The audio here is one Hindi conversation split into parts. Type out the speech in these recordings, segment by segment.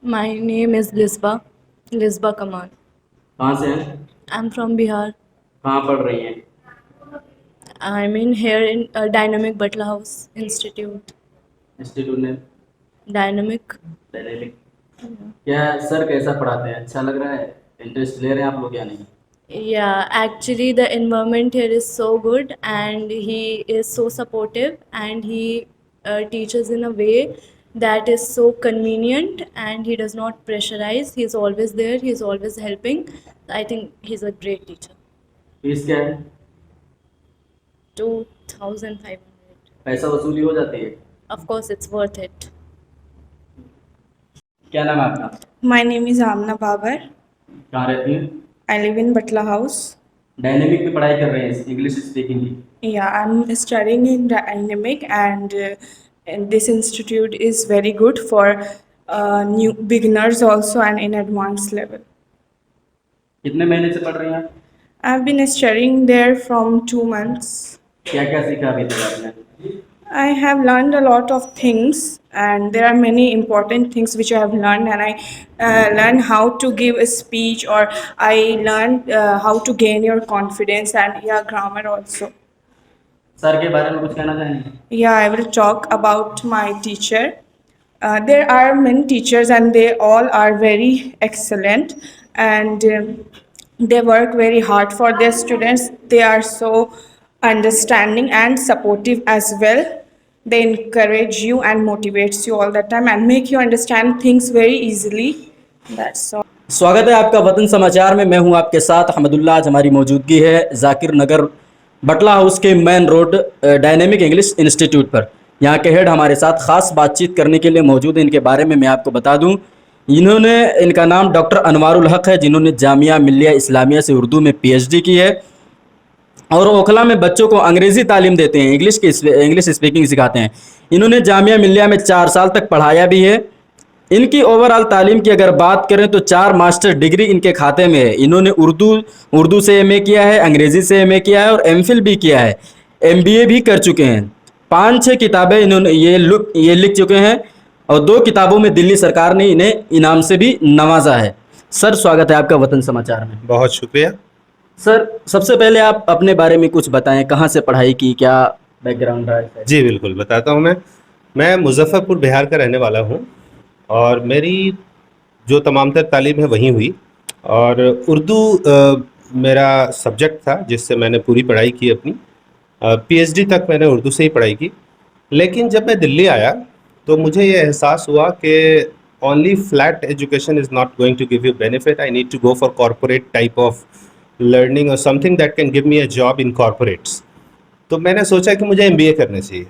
My name is Lisba Kamal. कहाँ से हैं? I'm from Bihar. कहाँ पढ़ रही हैं? I'm in here in Dynamic Butler House Institute. Institute ने Dynamic. डायनेमिक। क्या सर कैसा पढ़ाते हैं? अच्छा लग रहा है? इंटरेस्ट ले रहे हैं आप लोग या नहीं? Yeah, actually the environment here is so good and he is so supportive and he teaches in a way that is so convenient and he does not pressurize. He is always there. He is always helping. I think he's a great teacher. Fees क्या है? 2,500. पैसा वसूली हो जाती है? Of course, it's worth it. क्या नाम है आपका? My name is Amna Babar. कहाँ रहती हैं? I live in Batla House. Dynamic में पढ़ाई कर रहे हैं इंग्लिश स्पीकिंग की। Yeah, I'm studying in Dynamic, and this institute is very good for new beginners also and in advanced level. कितने महीने से पढ़ रही हैं आप? I've been studying there from 2 months. क्या क्या सीखा अभी तक आपने? I have learned a lot of things, and there are many important things which I have learned, and I learned how to give a speech, or I learned how to gain your confidence, and yeah, grammar also. Sir के बारे में कुछ कहना चाहेंगे? Yeah, I will talk about my teacher. There are many teachers, and they all are very excellent, and they work very hard for their students. They are so understanding and supportive as well. They encourage you and motivates you all the time and make you understand things very easily. That's all. स्वागत है आपका वतन समाचार में। मैं हूं आपके साथ अहमदुल्ला। आज हमारी मौजूदगी है जाकिर नगर बटला हाउस के main road dynamic English institute पर। यहां के हेड हमारे साथ ख़ास बातचीत करने के लिए मौजूद हैं। इनके बारे में मैं आपको बता दूं, इनका नाम डॉक्टर अनवारुल हक है, जिन्होंने जामिया मिल्लिया इस्लामिया से उर्दू में पीएचडी की है और ओखला में बच्चों को अंग्रेज़ी तालीम देते हैं, इंग्लिश स्पीकिंग सिखाते हैं। इन्होंने जामिया मिल्लिया में 4 साल तक पढ़ाया भी है। इनकी ओवरऑल तालीम की अगर बात करें तो 4 मास्टर डिग्री इनके खाते में है। इन्होंने उर्दू से एमए किया है, अंग्रेज़ी से एमए किया है और एमफिल भी किया है, एमबीए भी कर चुके हैं। 5-6 किताबें इन्होंने ये लिख चुके हैं और 2 किताबों में दिल्ली सरकार ने इन्हें इनाम से भी नवाजा है। सर, स्वागत है आपका वतन समाचार में। बहुत शुक्रिया। सर, सबसे पहले आप अपने बारे में कुछ बताएं, कहाँ से पढ़ाई की, क्या बैकग्राउंड रहा है? जी बिल्कुल बताता हूँ। मैं मुजफ्फरपुर बिहार का रहने वाला हूँ और मेरी जो तमामतर तालीम है वहीं हुई और उर्दू मेरा सब्जेक्ट था जिससे मैंने पूरी पढ़ाई की अपनी। पीएचडी तक मैंने उर्दू से ही पढ़ाई की। लेकिन जब मैं दिल्ली आया तो मुझे ये एहसास हुआ कि only flat education is not going to give you benefit. I need to go for corporate type of learning और something that can give me a job in corporates. तो मैंने सोचा कि मुझे एमबीए करना चाहिए।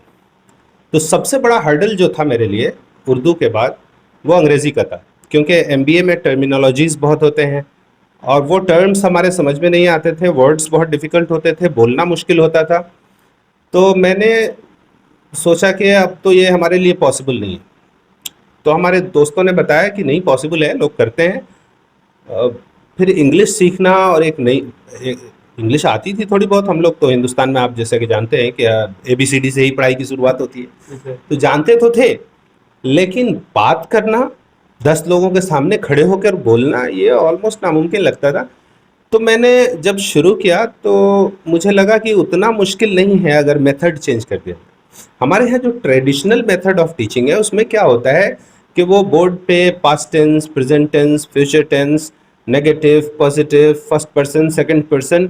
तो सबसे बड़ा हर्डल जो था मेरे लिए उर्दू के बाद वो अंग्रेज़ी का था, क्योंकि एमबीए में टर्मिनोलॉजीज़ बहुत होते हैं और वो टर्म्स हमारे समझ में नहीं आते थे, वर्ड्स बहुत डिफ़िकल्ट होते थे, बोलना मुश्किल होता था। तो मैंने सोचा कि अब तो ये हमारे लिए पॉसिबल नहीं है। तो हमारे दोस्तों ने बताया कि नहीं, पॉसिबल है, लोग करते हैं। फिर इंग्लिश सीखना और इंग्लिश आती थी थोड़ी बहुत। हम लोग तो हिंदुस्तान में आप जैसे कि जानते हैं कि ABCD से ही पढ़ाई की शुरुआत होती है, तो जानते तो थे, लेकिन बात करना, 10 लोगों के सामने खड़े होकर बोलना, ये ऑलमोस्ट नामुमकिन लगता था। तो मैंने जब शुरू किया तो मुझे लगा कि उतना मुश्किल नहीं है अगर मेथड चेंज कर दिया। हमारे यहाँ जो ट्रेडिशनल मेथड ऑफ टीचिंग है उसमें क्या होता है कि वो बोर्ड पे past tense, present tense, future tense, negative, positive, first person, second person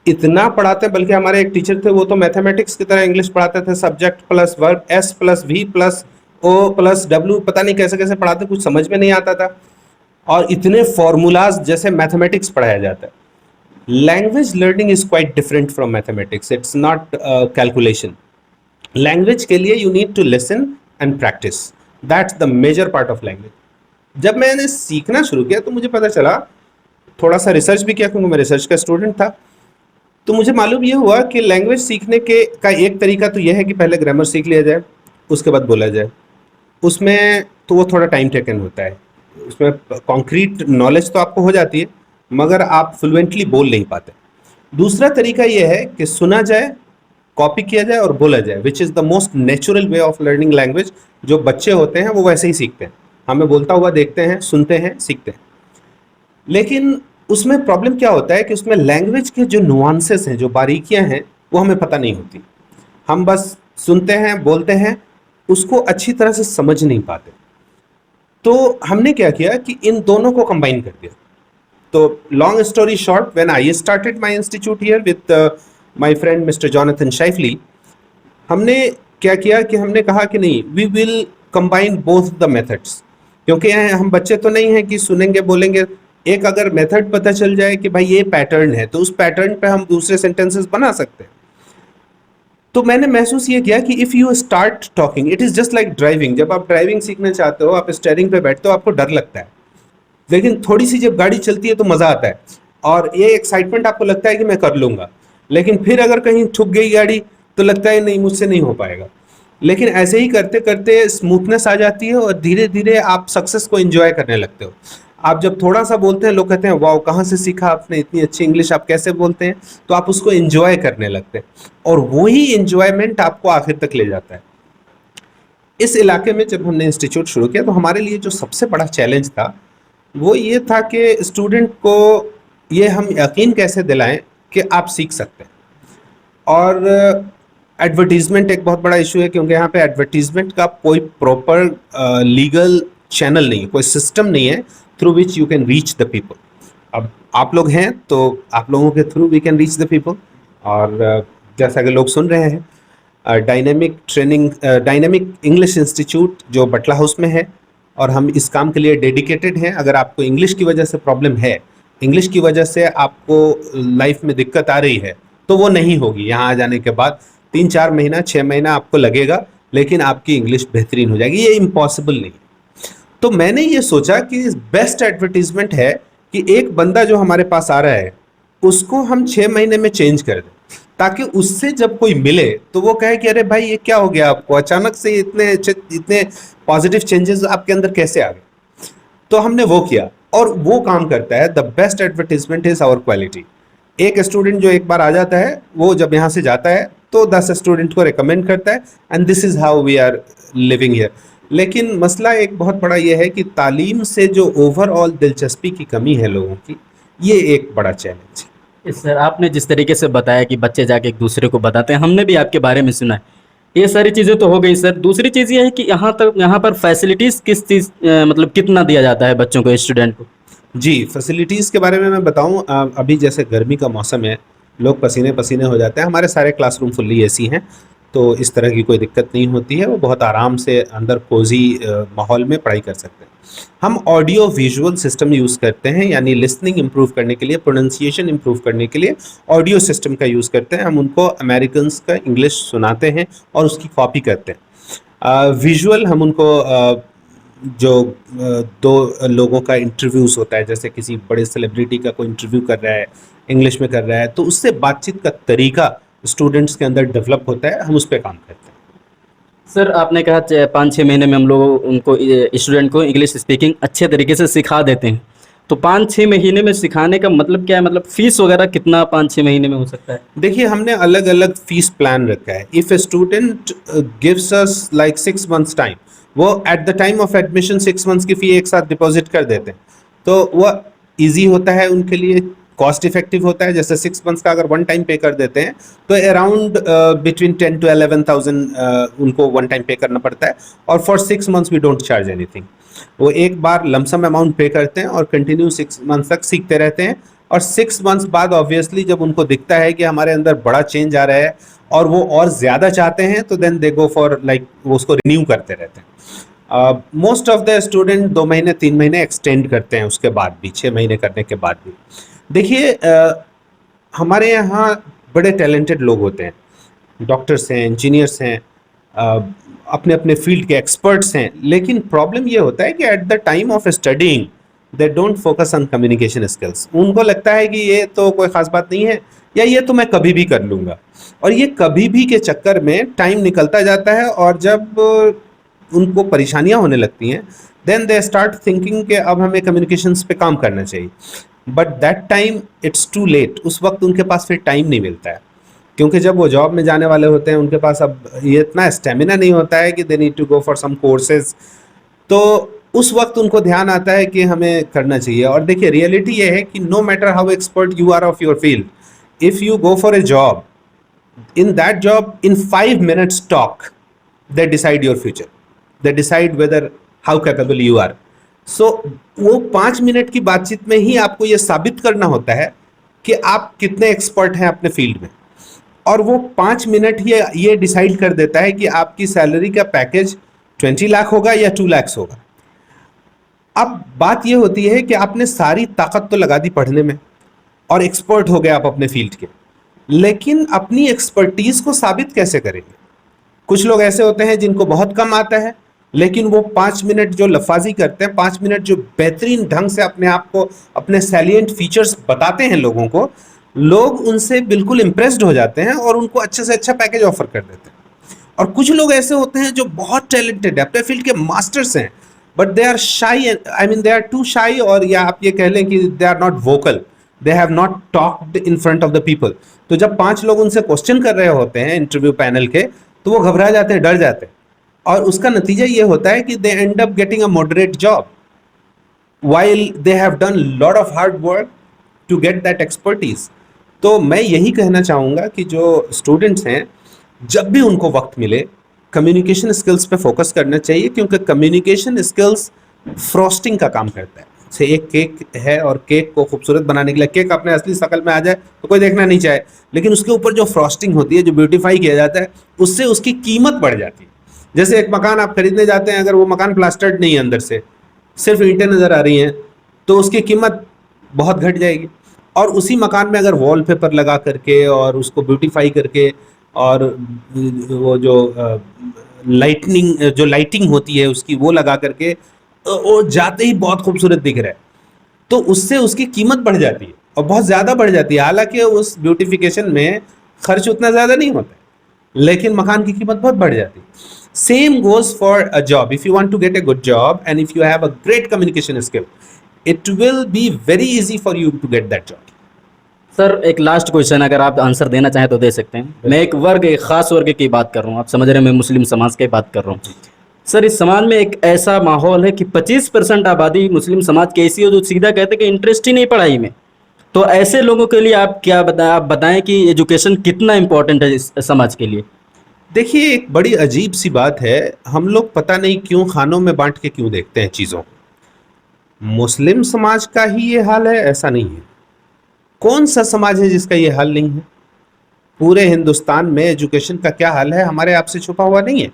इतना पढ़ाते हैं। बल्कि हमारे एक टीचर थे, वो तो मैथमेटिक्स की तरह इंग्लिश पढ़ाते थे। Subject plus verb, S plus V plus O plus W, पता नहीं कैसे कैसे पढ़ाते, कुछ समझ में नहीं आता था। और इतने फॉर्मूलाज जैसे मैथमेटिक्स पढ़ाया जाता है। Language learning is quite different from mathematics. It's not calculation. Language के लिए you need to listen and practise, that's the major part of language. जब मैंने सीखना शुरू किया तो मुझे पता चला, थोड़ा सा रिसर्च भी किया क्योंकि मैं रिसर्च का स्टूडेंट था, तो मुझे मालूम ये हुआ कि लैंग्वेज सीखने का एक तरीका तो यह है कि पहले ग्रामर सीख लिया जाए, उसके बाद बोला जाए। उसमें तो वो थोड़ा टाइम टेकन होता है, उसमें कॉन्क्रीट नॉलेज तो आपको हो जाती है मगर आप फ्लुएंटली बोल नहीं पाते। दूसरा तरीका ये है कि सुना जाए, कॉपी किया जाए और बोला जाए, which is the most natural way of learning language. जो बच्चे होते हैं वो वैसे ही सीखते हैं। हमें बोलता हुआ देखते हैं, सुनते हैं, सीखते हैं। लेकिन उसमें प्रॉब्लम क्या होता है कि उसमें लैंग्वेज के जो नुआंसेस हैं, जो बारीकियां हैं, वो हमें पता नहीं होती। हम बस सुनते हैं, बोलते हैं, उसको अच्छी तरह से समझ नहीं पाते। तो हमने क्या किया कि इन दोनों को कंबाइन कर दिया। तो long story short, when I started my institute here with my friend mister Jonathan Shifley, हमने क्या किया कि हमने कहा कि नहीं, we will combine both the methods. क्योंकि हम बच्चे तो नहीं हैं कि सुनेंगे बोलेंगे। एक अगर मेथड पता चल जाए कि भाई ये पैटर्न है, तो उस पैटर्न पे हम दूसरे सेंटेंसेस बना सकते हैं। तो मैंने महसूस ये किया कि if you start talking, it is just like driving. जब आप ड्राइविंग सीखना चाहते हो, आप स्टीयरिंग पे बैठते हो, आपको डर लगता है, लेकिन थोड़ी सी जब गाड़ी चलती है तो मज़ा आता है और ये एक्साइटमेंट आपको लगता है कि मैं कर लूँगा। लेकिन फिर अगर कहीं ठुक गई गाड़ी तो लगता है नहीं, मुझसे नहीं हो पाएगा। लेकिन ऐसे ही करते करते स्मूथनेस आ जाती है और धीरे धीरे आप सक्सेस को एंजॉय करने लगते हो। आप जब थोड़ा सा बोलते हैं, लोग कहते हैं वाओ, कहाँ से सीखा आपने, इतनी अच्छी इंग्लिश आप कैसे बोलते हैं, तो आप उसको एंजॉय करने लगते हैं और वही एंजॉयमेंट आपको आखिर तक ले जाता है। इस इलाके में जब हमने इंस्टीट्यूट शुरू किया तो हमारे लिए जो सबसे बड़ा चैलेंज था वो ये था कि स्टूडेंट को ये हम यकीन कैसे दिलाएं कि आप सीख सकते हैं। और एडवर्टीजमेंट एक बहुत बड़ा इशू है, क्योंकि यहाँ पे एडवर्टीजमेंट का कोई प्रॉपर लीगल चैनल नहीं है, कोई सिस्टम नहीं है through which you can reach the people. अब आप लोग हैं तो आप लोगों के through we can reach the people. और जैसा कि लोग सुन रहे हैं, डायनेमिक इंग्लिश इंस्टीट्यूट जो बटला हाउस में है, और हम इस काम के लिए डेडिकेटेड हैं। अगर आपको इंग्लिश की वजह से प्रॉब्लम है, इंग्लिश की वजह से आपको लाइफ में दिक्कत आ रही है, तो वो नहीं होगी। यहाँ आ जाने के बाद 3-4 महीना 6 महीना आपको लगेगा, लेकिन आपकी इंग्लिश बेहतरीन हो जाएगी। ये इम्पॉसिबल नहीं। तो मैंने ये सोचा कि बेस्ट एडवर्टीजमेंट है कि एक बंदा जो हमारे पास आ रहा है उसको हम 6 महीने में चेंज कर दें, ताकि उससे जब कोई मिले तो वो कहे कि अरे भाई ये क्या हो गया आपको, अचानक से इतने पॉजिटिव चेंजेस आपके अंदर कैसे आ गए। तो हमने वो किया और वो काम करता है। The best advertisement is our quality. एक स्टूडेंट जो एक बार आ जाता है, वो जब यहाँ से जाता है तो 10 स्टूडेंट को रिकमेंड करता है, and this is how we are living here. लेकिन मसला एक बहुत बड़ा ये है कि तालीम से जो ओवरऑल दिलचस्पी की कमी है लोगों की, ये एक बड़ा चैलेंज है। सर, आपने जिस तरीके से बताया कि बच्चे जाके एक दूसरे को बताते हैं, हमने भी आपके बारे में सुना है। ये सारी चीज़ें तो हो गई सर। दूसरी चीज़ ये है कि यहाँ पर फैसिलिटीज़ किस चीज़ मतलब कितना दिया जाता है बच्चों को, स्टूडेंट को? जी, फैसिलिटीज़ के बारे में मैं बताऊँ, अभी जैसे गर्मी का मौसम है, लोग पसीने पसीने हो जाते हैं। हमारे सारे क्लासरूम फुल्ली एसी हैं, तो इस तरह की कोई दिक्कत नहीं होती है। वो बहुत आराम से अंदर कोजी माहौल में पढ़ाई कर सकते हैं। हम ऑडियो विजुअल सिस्टम यूज़ करते हैं, यानी लिसनिंग इम्प्रूव करने के लिए, प्रोनंसिएशन इम्प्रूव करने के लिए ऑडियो सिस्टम का यूज़ करते हैं। हम उनको अमेरिकन्स का इंग्लिश सुनाते हैं और उसकी कॉपी करते हैं। विजुअल हम उनको जो 2 लोगों का इंटरव्यूज़ होता है, जैसे किसी बड़े सेलिब्रिटी का कोई इंटरव्यू कर रहा है, इंग्लिश में कर रहा है, तो उससे बातचीत का तरीका स्टूडेंट्स के अंदर डेवलप होता है। हम उस पर काम करते हैं। सर, आपने कहा 5-6 महीने में हम लोग उनको स्टूडेंट को इंग्लिश स्पीकिंग अच्छे तरीके से सिखा देते हैं। तो 5-6 महीने में सिखाने का मतलब क्या है? मतलब फ़ीस वगैरह कितना 5-6 महीने में हो सकता है? देखिए, हमने अलग अलग फीस प्लान रखा है। If a student gives us like 6 months time, वो at the time of admission 6 months की फ़ी एक साथ डिपॉजिट कर देते हैं, तो वह ईजी होता है उनके लिए, कॉस्ट इफेक्टिव होता है। जैसे 6 मंथ्स का अगर वन टाइम पे कर देते हैं तो अराउंड बिटवीन 10 to 11,000 उनको वन टाइम पे करना पड़ता है। और for 6 months we don't charge anything. वो एक बार लमसम अमाउंट पे करते हैं और कंटिन्यू 6 मंथ्स तक सीखते रहते हैं। और 6 मंथ्स बाद ऑब्वियसली जब उनको दिखता है कि हमारे अंदर बड़ा चेंज आ रहा है और वो और ज़्यादा चाहते हैं, तो then they go for like वो उसको रिन्यू करते रहते हैं। मोस्ट ऑफ द स्टूडेंट 2 महीने 3 महीने एक्सटेंड करते हैं, उसके बाद भी 6 महीने करने के बाद भी। देखिए, हमारे यहाँ बड़े टैलेंटेड लोग होते हैं, डॉक्टर्स हैं, इंजीनियर्स हैं, अपने अपने फील्ड के एक्सपर्ट्स हैं। लेकिन प्रॉब्लम ये होता है कि eight the time of studying they don't focus on communication skills. उनको लगता है कि ये तो कोई ख़ास बात नहीं है, या ये तो मैं कभी भी कर लूँगा। और ये कभी भी के चक्कर में टाइम निकलता जाता है, और जब उनको परेशानियाँ होने लगती हैं, देन दे स्टार्ट थिंकिंग कि अब हमें कम्युनिकेशंस पे काम करना चाहिए। But that time it's too late. उस वक्त उनके पास फिर टाइम नहीं मिलता है, क्योंकि जब वो जॉब में जाने वाले होते हैं उनके पास अब ये इतना स्टेमिना नहीं होता है कि they need to go for some courses. तो उस वक्त उनको ध्यान आता है कि हमें करना चाहिए। और देखिए रियलिटी ये है कि no matter how expert you are of your field, if you go for a job, in that job in 5 minutes talk they decide your future, they decide whether how capable you are. So वो 5 मिनट की बातचीत में ही आपको ये साबित करना होता है कि आप कितने एक्सपर्ट हैं अपने फील्ड में, और वो 5 मिनट ही ये डिसाइड कर देता है कि आपकी सैलरी का पैकेज 20 लाख होगा या 2 लाख होगा। अब बात ये होती है कि आपने सारी ताकत तो लगा दी पढ़ने में और एक्सपर्ट हो गए आप अपने फील्ड के, लेकिन अपनी एक्सपर्टीज को साबित कैसे करेंगे? कुछ लोग ऐसे होते हैं जिनको बहुत कम आता है, लेकिन वो 5 मिनट जो लफाजी करते हैं, 5 मिनट जो बेहतरीन ढंग से अपने आप को, अपने सैलिएंट फीचर्स बताते हैं लोगों को, लोग उनसे बिल्कुल इम्प्रेस्ड हो जाते हैं और उनको अच्छे से अच्छा पैकेज ऑफर कर देते हैं। और कुछ लोग ऐसे होते हैं जो बहुत टैलेंटेड है, अपने फील्ड के मास्टर्स हैं, but they are shy, I mean they are too shy, और या आप ये कह लें कि they are not vocal, they have not talked in front of the people. तो जब 5 लोग उनसे क्वेश्चन कर रहे होते हैं इंटरव्यू पैनल के, तो वो घबरा जाते हैं, डर जाते हैं, और उसका नतीजा ये होता है कि they end up getting a moderate job while they have done lot of hard work to get that expertise. तो मैं यही कहना चाहूँगा कि जो स्टूडेंट्स हैं, जब भी उनको वक्त मिले कम्युनिकेशन स्किल्स पे फोकस करना चाहिए, क्योंकि कम्युनिकेशन स्किल्स फ्रॉस्टिंग का काम करता है। से एक केक है और केक को खूबसूरत बनाने के लिए, केक अपने असली शक्ल में आ जाए तो कोई देखना नहीं चाहे, लेकिन उसके ऊपर जो फ्रॉस्टिंग होती है, जो ब्यूटीफाई किया जाता है, उससे उसकी कीमत बढ़ जाती है। जैसे एक मकान आप खरीदने जाते हैं, अगर वो मकान प्लास्टर्ड नहीं है, अंदर से सिर्फ ईंटें नज़र आ रही हैं, तो उसकी कीमत बहुत घट जाएगी। और उसी मकान में अगर वॉलपेपर लगा करके और उसको ब्यूटीफाई करके और वो जो लाइटिंग होती है उसकी वो लगा करके, वो जाते ही बहुत खूबसूरत दिख रहा है, तो उससे उसकी कीमत बढ़ जाती है और बहुत ज़्यादा बढ़ जाती है। हालांकि उस ब्यूटिफिकेशन में खर्च उतना ज़्यादा नहीं होता है, लेकिन मकान की कीमत बहुत बढ़ जाती है। Same goes for a job. If you want to get a good job and if you have a great communication skill, it will be very easy for you to get that job. Sir एक लास्ट क्वेश्चन, अगर आप आंसर देना चाहें तो दे सकते हैं। मैं एक ख़ास वर्ग की बात कर रहा हूँ, आप समझ रहे हैं, मैं मुस्लिम समाज की बात कर रहा हूँ। सर इस समाज में एक ऐसा माहौल है कि 25% आबादी मुस्लिम समाज की ऐसी है जो सीधा कहते हैं कि इंटरेस्ट ही नहीं पढ़ाई में। तो ऐसे लोगों के लिए आप क्या बताएं कि एजुकेशन कितना इम्पोर्टेंट है इस समाज के लिए? देखिए, एक बड़ी अजीब सी बात है, हम लोग पता नहीं क्यों खानों में बांट के क्यों देखते हैं चीज़ों को। मुस्लिम समाज का ही ये हाल है ऐसा नहीं है। कौन सा समाज है जिसका ये हाल नहीं है? पूरे हिंदुस्तान में एजुकेशन का क्या हाल है हमारे आपसे छुपा हुआ नहीं है।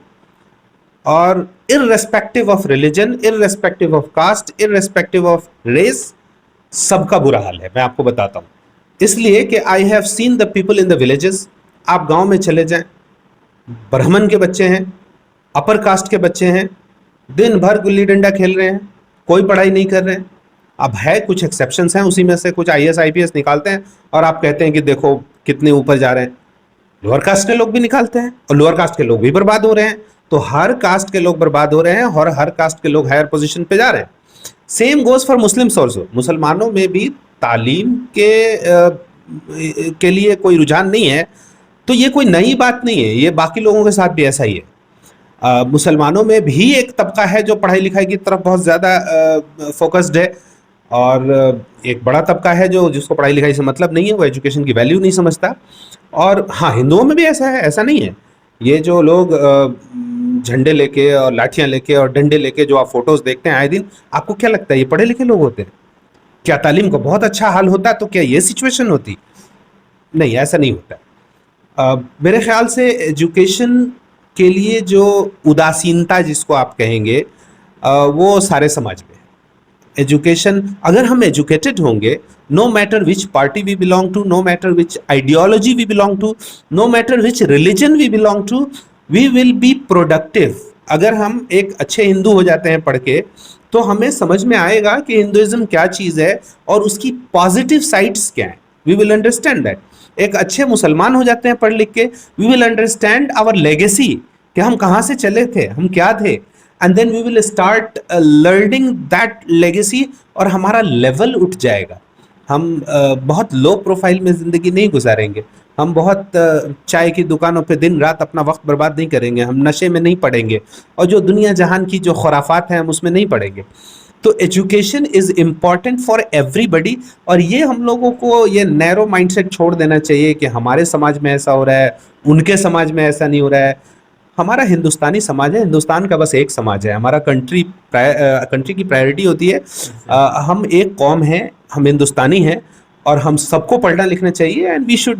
और irrespective of religion, irrespective of caste, irrespective of race, सबका बुरा हाल है। मैं आपको बताता हूँ, इसलिए कि I have seen the people in the villages. आप गांव में चले जाएं, ब्राह्मण के बच्चे हैं, अपर कास्ट के बच्चे हैं, दिन भर गुल्ली डंडा खेल रहे हैं, कोई पढ़ाई नहीं कर रहे हैं। अब है कुछ एक्सेप्शंस हैं, उसी में से कुछ IAS IPS निकालते हैं और आप कहते हैं कि देखो कितने ऊपर जा रहे हैं। लोअर कास्ट के लोग भी निकालते हैं और लोअर कास्ट के लोग भी बर्बाद हो रहे हैं। तो हर कास्ट के लोग बर्बाद हो रहे हैं और हर कास्ट के लोग हायर पोजीशन पे जा रहे हैं। Same goes for Muslims also. मुसलमानों में भी तालीम के लिए कोई रुझान नहीं है, तो ये कोई नई बात नहीं है, ये बाकी लोगों के साथ भी ऐसा ही है। मुसलमानों में भी एक तबका है जो पढ़ाई लिखाई की तरफ बहुत ज़्यादा फोकस्ड है, और एक बड़ा तबका है जिसको पढ़ाई लिखाई से मतलब नहीं है, वो एजुकेशन की वैल्यू नहीं समझता। और हाँ, हिंदुओं में भी ऐसा है, ऐसा नहीं है। ये जो लोग झंडे लेके और लाठियाँ लेके और डंडे लेके जो आप फोटोज़ देखते हैं आए दिन, आपको क्या लगता है ये पढ़े लिखे लोग होते हैं? क्या तालीम को बहुत अच्छा हाल होता तो क्या ये सिचुएशन होती? नहीं, ऐसा नहीं होता। मेरे ख्याल से एजुकेशन के लिए जो उदासीनता जिसको आप कहेंगे, वो सारे समाज में है। एजुकेशन, अगर हम एजुकेटेड होंगे, no matter which party we belong to, no matter which ideology we belong to, no matter which religion we belong to, we will be productive. अगर हम एक अच्छे हिंदू हो जाते हैं पढ़ के, तो हमें समझ में आएगा कि हिंदुइज्म क्या चीज़ है और उसकी पॉजिटिव साइड्स क्या हैं। We will understand that. एक अच्छे मुसलमान हो जाते हैं पढ़ लिख के, we will understand our legacy, कि हम कहाँ से चले थे, हम क्या थे, and then we will start learning that legacy, और हमारा लेवल उठ जाएगा। हम बहुत लो प्रोफाइल में ज़िंदगी नहीं गुजारेंगे, हम बहुत चाय की दुकानों पे दिन रात अपना वक्त बर्बाद नहीं करेंगे, हम नशे में नहीं पड़ेंगे, और जो दुनिया जहान की जो खुराफात हैं हम उसमें नहीं पड़ेंगे। तो education is important for everybody, और ये हम लोगों को ये नैरो माइंडसेट छोड़ देना चाहिए कि हमारे समाज में ऐसा हो रहा है, उनके समाज में ऐसा नहीं हो रहा है। हमारा हिंदुस्तानी समाज है, हिंदुस्तान का बस एक समाज है, हमारा कंट्री की प्रायोरिटी होती है हम एक कौम हैं, हम हिंदुस्तानी हैं, और हम सबको पढ़ना लिखना चाहिए, and we should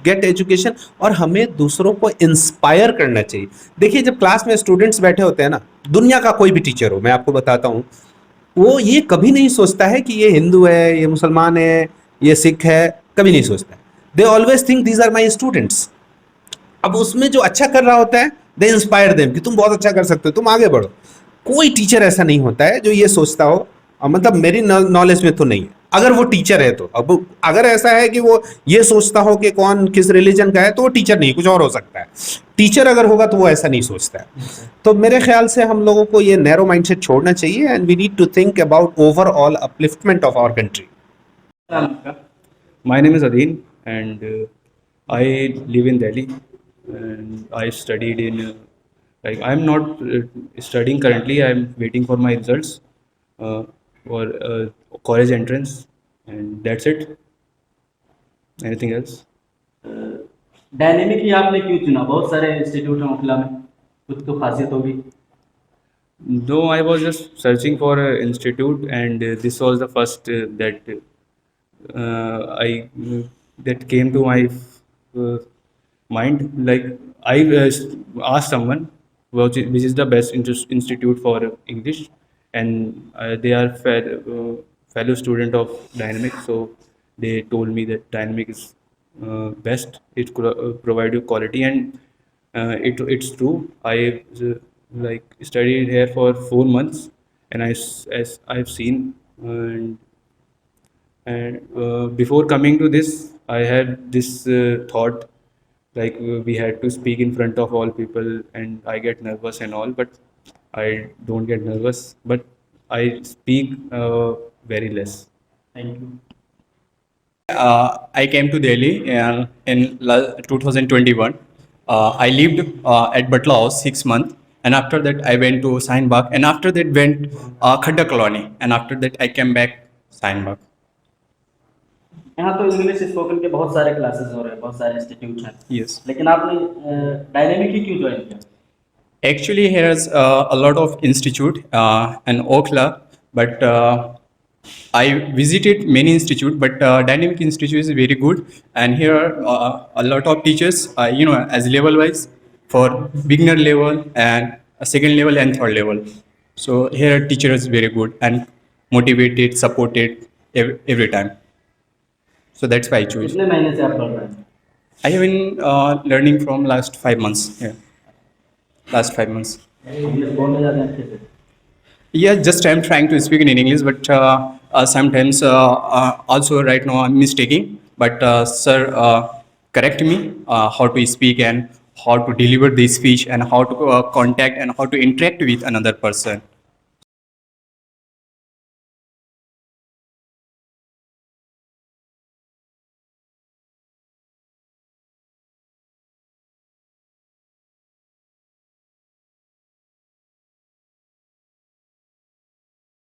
get education, और हमें दूसरों को इंस्पायर करना चाहिए। देखिए, जब क्लास में स्टूडेंट्स बैठे होते हैं ना, दुनिया का कोई भी टीचर हो, मैं आपको बताता हूँ, वो ये कभी नहीं सोचता है कि ये हिंदू है, ये मुसलमान है, ये सिख है, कभी नहीं सोचता है। They always think these are my students. अब उसमें जो अच्छा कर रहा होता है, दे इंस्पायर देम कि तुम बहुत अच्छा कर सकते हो, तुम आगे बढ़ो। कोई टीचर ऐसा नहीं होता है जो ये सोचता हो, मतलब मेरी नॉलेज में तो नहीं है। अगर वो टीचर है तो, अब अगर ऐसा है कि वो ये सोचता हो कि कौन किस रिलीजन का है, तो वो टीचर नहीं, कुछ और हो सकता है। टीचर अगर होगा तो वो ऐसा नहीं सोचता है। तो मेरे ख्याल से हम लोगों को ये नैरो माइंडसेट छोड़ना चाहिए, and we need to think about overall upliftment of our country. नाम आपका? My name is Adin, and I live in Delhi, and I studied in like I'm not studying currently. I'm waiting for my results for college entrance, and that's it. Anything else? Dynamic ही आपने क्यों चुना? बहुत सारे इंस्टीट्यूट हैं ओखला में, कुछ तो खासियत होगी। No, I was just searching for an institute, and this was the first I that came to my uh, mind. Like I asked someone which is the best institute for English, and they are fellow student of Dynamic, so they told me that Dynamic is best. It could provide you quality, and it's true. I like studied here for 4 months, and as I've seen, and before coming to this, I had this thought like we had to speak in front of all people, and I get nervous and all, but I don't get nervous, but I speak very less. Thank you. I came to Delhi in 2021. I lived at Batla House 6 months, and after that I went to Sainbag, and after that went Khadda Colony, and after that I came back Sainbag. यहाँ तो इंग्लिश स्पोकन के बहुत सारे क्लासेस हो रहे हैं, बहुत सारे इंस्टीट्यूट हैं, Yes. लेकिन आपने डायनेमिक ही क्यों ज्वाइन किया? Actually, here's a lot of institute in Okhla, but I visited many institute, but Dynamic Institute is very good, and here a lot of teachers, as level wise for beginner level and second level and third level. So here teacher is very good and motivated, supported every time. So that's why I choose. कितने महीने से आप पढ़ रहे हैं? I have been learning from last 5 months. Yeah, last 5 months. English बोलने जाते हैं अच्छे से? Yeah, just I'm trying to speak in English, but sometimes also right now I'm mistaking. But sir, correct me how to speak and how to deliver the speech and how to contact and how to interact with another person.